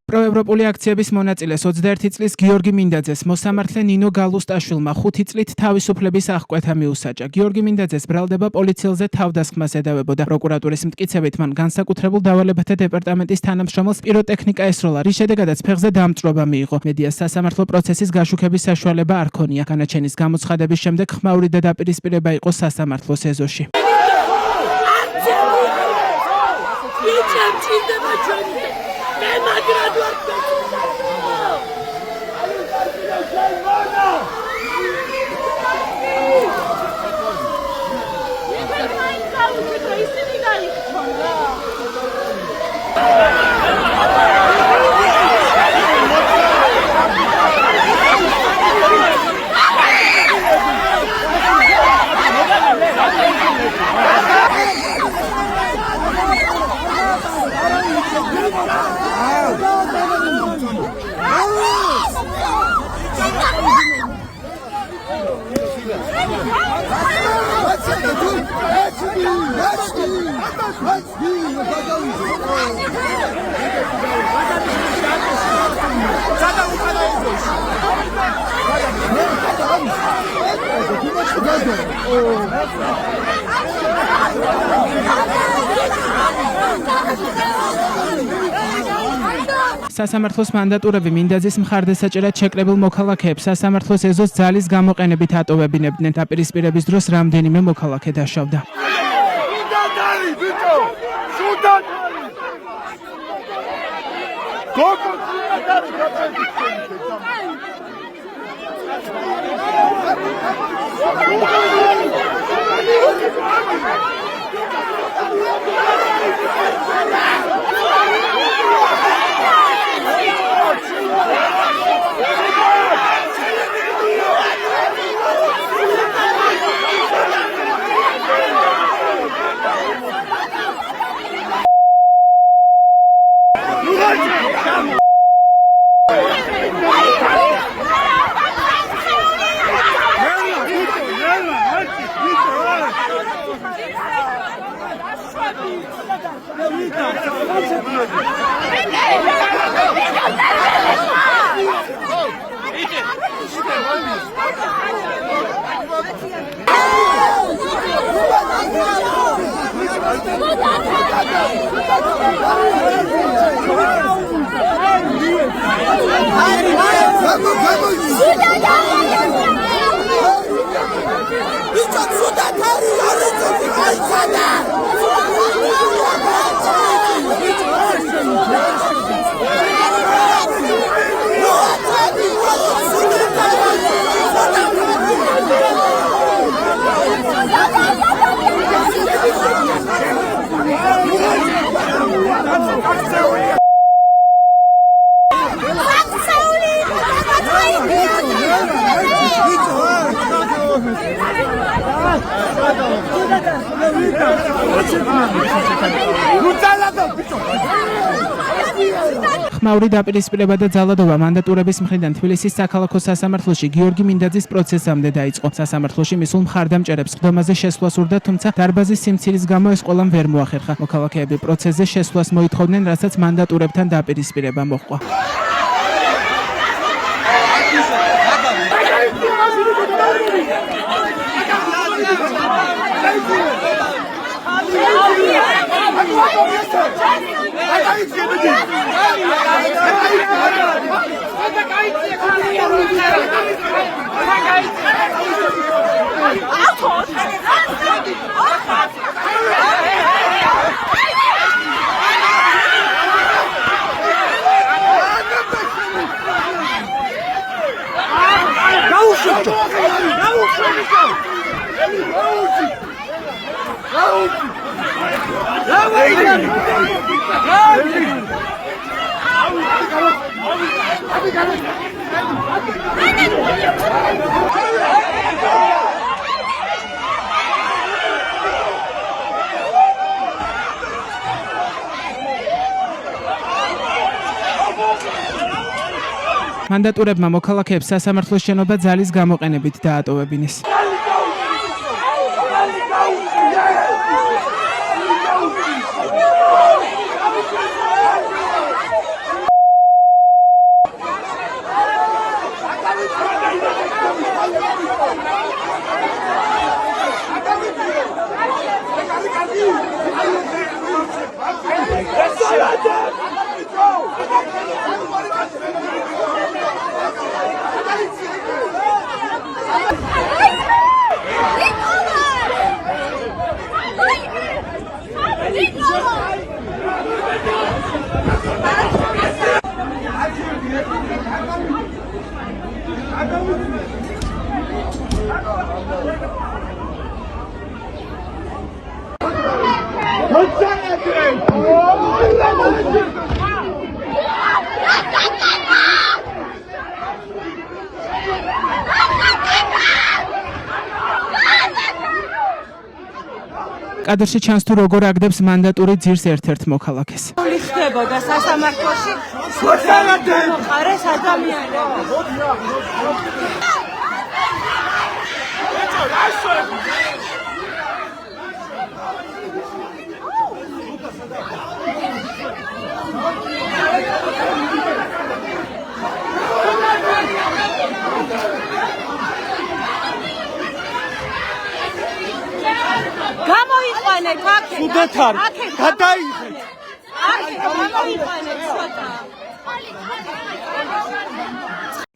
პროევროპული აქციების მონაწილეს 21 წლის გიორგი მინდაძეს მოსამართლე ნინო გალუსტაშვილმა 5 წლით თავისუფლების აღკვეთა მიუსაჯა. გიორგი მინდაძეს ბრალდება პოლიციელზე თავდასხმას ედავებოდა. პროკურატურის მტკიცებით მან განსაკუთრებულ დავალებათა დეპარტამენტის თანამშრომელს პიროტექნიკა ესროლა, რის შედეგადაც ფეხზე დამწვრობა მიიღო. მედიას სასამართლო პროცესის გაშუქების საშუალება არ ქონია. განაჩენის გამოცხადების შემდეგ ხმაური და დაპირისპირება იყო სასამართლოს ეზოში. სასამართლოს მანდატურები მინდაძის მხარდასაჭერად შეკრებილ მოქალაქეებს სასამართლოს ეზოს ძალის გამოყენებით ატოვებინებდნენ. დაპირისპირების დროს რამდენიმე მოქალაქე დაშავდა. ხმაური დაპირისპირება და ძალადობა მანდატურების მხრიდან თბილისის საქალაქო სასამართლოში გიორგი მინდაძის პროცესამდე დაიწყო. სასამართლოში მისულ მხარდამჭერებს ხდომაზე შესვლას ურდა, თუმცა დარბაზის სიმცირის გამო ეს ყველამ ვერ მოახერხა. მოქალაქეები პროცესზე შესვლას მოითხოვდნენ, რასაც მანდატურებთან დაპირისპირება მოჰყვა. მანდატურებმა მოქალაქეებს სასამართლოს შენობა ძალის გამოყენებით დაატოვებინეს. კადრში ჩანს თუ როგორ აგდებს მანდატური ძირს ერთ-ერთ მოქალაქეს. ხდებოდა სასამართლოში მოყარეს ადამიანები. გამოიყვანეთ აქეთ. უდეთ არ გადაიღეთ. გამოიყვანეთ ცოტა.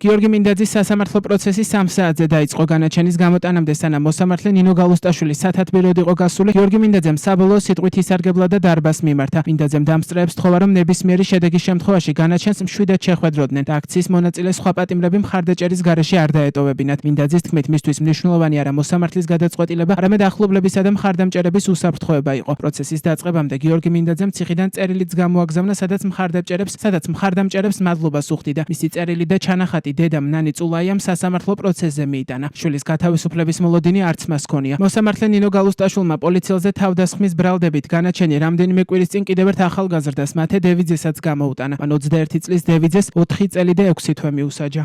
გიორგი მინდაძის სასამართლო პროცესი 3 საათზე დაიწყო განაჩენის გამოტანამდე, სანამ მოსამართლე ნინო გალუსტაშვილი სათათბიროდ იყო გასული. გიორგი მინდაძემ საბოლოო სიტყვით ისარგებლა და დარბას მიმართა. მინდაძემ დამსწრეებს თხოვა, რომ ნებისმიერი შედეგის შემთხვევაში განაჩენს მშვიდად შეხვედროდნენ და აქციის მონაწილე სხვა პატიმრები მხარდაჭერის გარეშე არ დაეტოვებინათ. მინდაძის თქმით, მისთვის მნიშვნელოვანი არა მოსამართლის გადაწყვეტილება, არამედ ახლობლებისა და მხარდამჭერების უსაფრთხოება იყო. პროცესის დაწყებამდე გიორგი მინდაძემ ციხიდან წერილიც გამოაგზავნა, სადაც მხარდამჭერებს მადლობას უხდიდა. მისი წერილი და ჩანახატი დედამ ნანი წულაიამ სასამართლო პროცესზე მიიტანა. შვილის გათავისუფლების მოლოდინი არც მას ჰქონია. მოსამართლე ნინო გალუსტაშვილმა პოლიციელზე თავდასხმის ბრალდებით განაჩენი რამდენიმე კვირის წინ კიდევ ერთ ახალგაზრდას მათე დევიძესაც გამოუტანა. მან 21 წლის დევიძეს 4 წელი და 6 თვე მიუსაჯა.